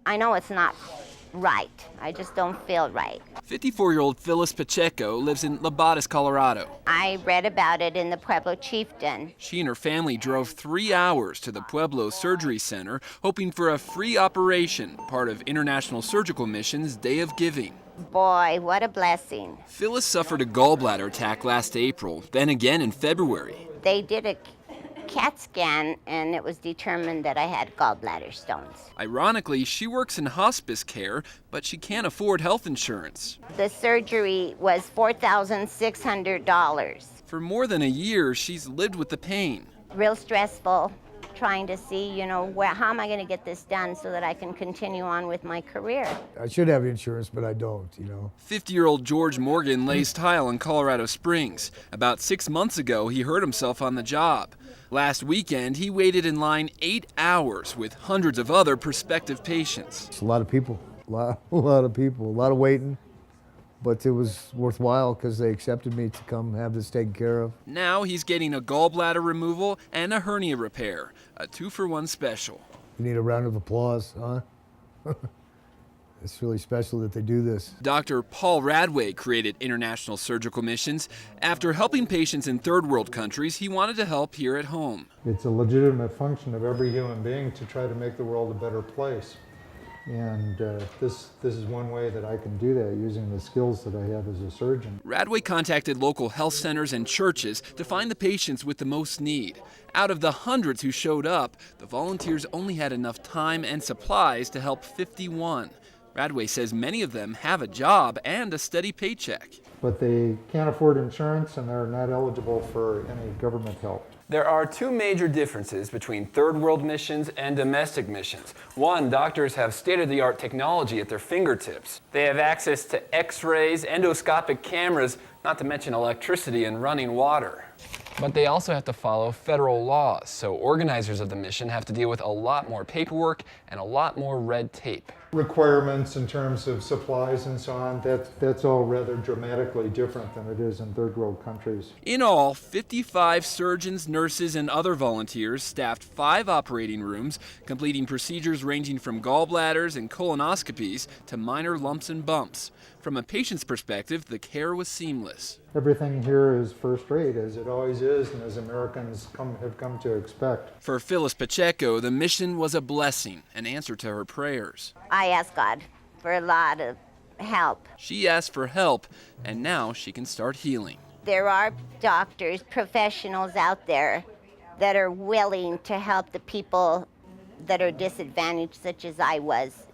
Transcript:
I know it's not right. I just don't feel right. 54-year-old Phyllis Pacheco lives in Labadas, Colorado. I read about it in the Pueblo Chieftain. She and her family drove 3 hours to the Pueblo Surgery Center, hoping for a free operation, part of International Surgical Mission's Day of Giving. Boy, what a blessing. Phyllis suffered a gallbladder attack last April, then again in February. They did a CAT scan, and it was determined that I had gallbladder stones. Ironically, she works in hospice care, but she can't afford health insurance. The surgery was $4,600. For more than a year, she's lived with the pain. Real stressful, trying to see, how am I going to get this done so that I can continue on with my career. I should have insurance, but I don't, 50-year-old George Morgan lays tile in Colorado Springs. About 6 months ago, he hurt himself on the job. Last weekend, he waited in line 8 hours with hundreds of other prospective patients. It's a lot of people, a lot of people, a lot of waiting, but it was worthwhile because they accepted me to come have this taken care of. Now he's getting a gallbladder removal and a hernia repair, a 2-for-1 special. You need a round of applause, huh? It's really special that they do this. Dr. Paul Radway created International Surgical Missions. After helping patients in third world countries, he wanted to help here at home. It's a legitimate function of every human being to try to make the world a better place. And this is one way that I can do that using the skills that I have as a surgeon. Radway contacted local health centers and churches to find the patients with the most need. Out of the hundreds who showed up, the volunteers only had enough time and supplies to help 51. Radway says many of them have a job and a steady paycheck. But they can't afford insurance and they're not eligible for any government help. There are 2 major differences between third world missions and domestic missions. One, doctors have state-of-the-art technology at their fingertips. They have access to x-rays, endoscopic cameras, not to mention electricity and running water. But they also have to follow federal laws, so organizers of the mission have to deal with a lot more paperwork and a lot more red tape. Requirements in terms of supplies and so on, that's all rather dramatically different than it is in third world countries. In all, 55 surgeons, nurses, and other volunteers staffed 5 operating rooms, completing procedures ranging from gallbladders and colonoscopies to minor lumps and bumps. From a patient's perspective, the care was seamless. Everything here is first rate, as it always is, and as Americans have come to expect. For Phyllis Pacheco, the mission was a blessing, an answer to her prayers. I asked God for a lot of help. She asked for help, and now she can start healing. There are doctors, professionals out there that are willing to help the people that are disadvantaged, such as I was.